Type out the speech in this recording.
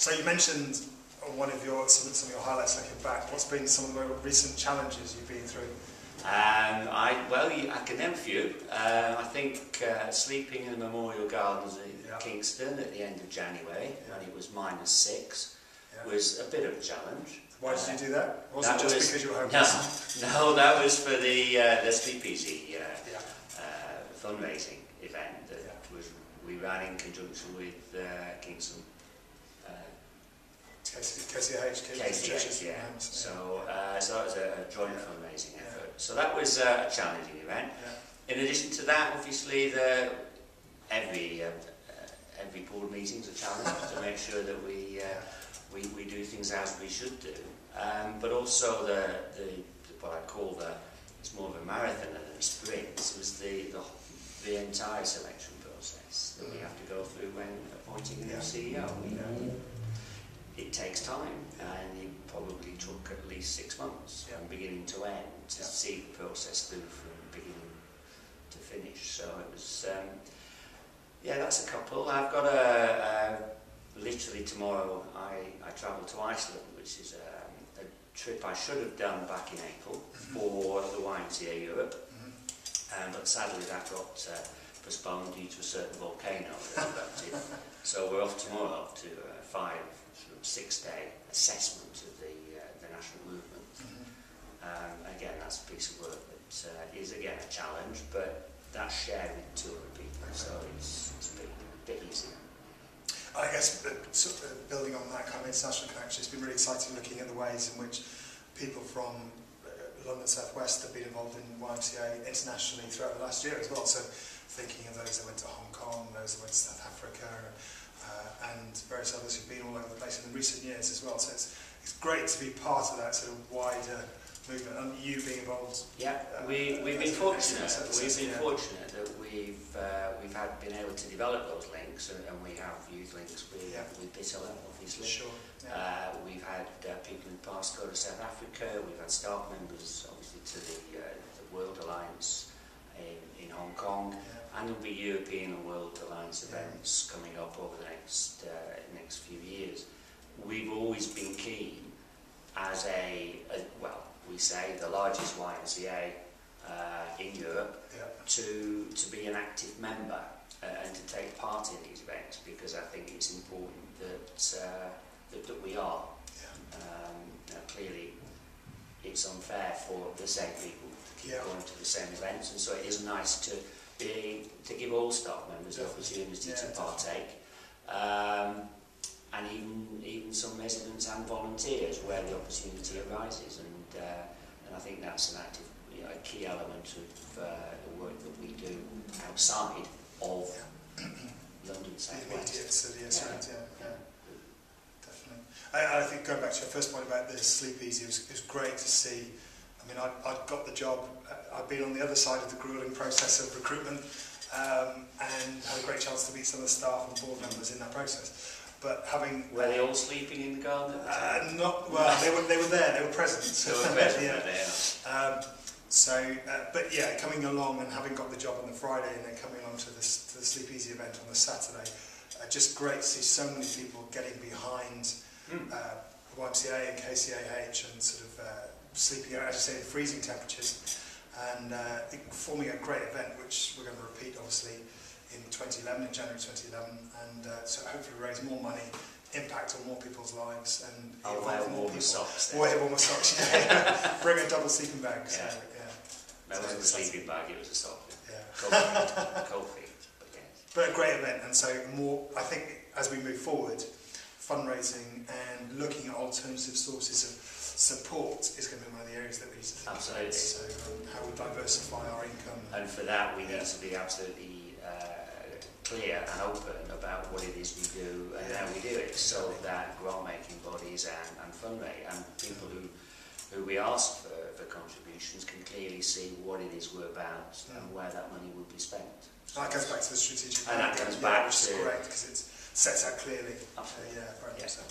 So you mentioned one of your some of your highlights looking back. What's been some of the more recent challenges you've been through? I can name a few. I think sleeping in the Memorial Gardens at Kingston at the end of January, when it was -6, was a bit of a challenge. Why did you do that? Wasn't it just because you were homeless? No, that was for the Sleepies fundraising event that we ran in conjunction with Kingston. KCH, yeah. So that was a joint fundraising effort. So that was a challenging event. In addition to that, obviously, every board meeting is a challenge to make sure that we do things as we should do. But also what I call it's more of a marathon than a sprint. It was the entire selection process that we have to go through when appointing a new CEO. It takes time, and it probably took at least 6 months from beginning to end to see the process through from beginning to finish. So it was, that's a couple. I've got literally tomorrow I travel to Iceland, which is a trip I should have done back in April for the YMCA Europe, but sadly that got postponed due to a certain volcano that erupted. So we're off tomorrow to 6-day assessment of the national movement. Again, that's a piece of work that is again a challenge, but that's shared with 200 people, so it's a bit easier. I guess building on that kind of international connection, it's been really exciting looking at the ways in which people from London South West have been involved in YMCA internationally throughout the last year as well. So thinking of those that went to Hong Kong, those that went to South Africa, and various others who've been all over the place in the recent years as well. So it's great to be part of that sort of wider movement, and you being involved. Yeah, we've been fortunate. We've been fortunate that we've been able to develop those links, and we have youth links with Bitterland, obviously. Sure. We've had people in the past go to South Africa. We've had staff members, obviously, to the World Alliance in Hong Kong. And there'll be European and World Alliance events coming up over the next few years. We've always been keen as we say the largest YMCA in Europe to be an active member and to take part in these events, because I think it's important that we are. Clearly, it's unfair for the same people to keep going to the same events, and so it is nice to give all staff members the opportunity to partake, and even some residents and volunteers where the opportunity arises, and I think that's an active, a key element of the work that we do outside of London South West. Definitely. I think going back to your first point about the Sleepies, it was great to see. I mean, I'd got the job, I'd been on the other side of the gruelling process of recruitment, and had a great chance to meet some of the staff and board members in that process. But having... Were they all sleeping in the garden at the time? They were there, they were present. They were present, but yeah, coming along and having got the job on the Friday and then coming along to the Sleep Easy event on the Saturday, just great to see so many people getting behind YMCA and KCAH and sort of sleeping out, as you say, in freezing temperatures, and forming a great event which we're going to repeat obviously in 2011, in January 2011, and so hopefully raise more money, impact on more people's lives, and involve more people. Socks. Wear warmer socks. Bring a double sleeping bag. So, That wasn't a sleeping bag; it was a sock. Cold feet. But a great event, and so more. I think as we move forward, fundraising and looking at alternative sources of support is going to be one of the areas that we need to think about. So how we diversify our income. And for that, we need to be absolutely clear and open about what it is we do and how we do it, so that grant-making bodies and fundraising and people who we ask for contributions can clearly see what it is we're about and where that money will be spent. That goes back to the strategic plan. And that comes back which is great because it sets out clearly. Absolutely. Very much so.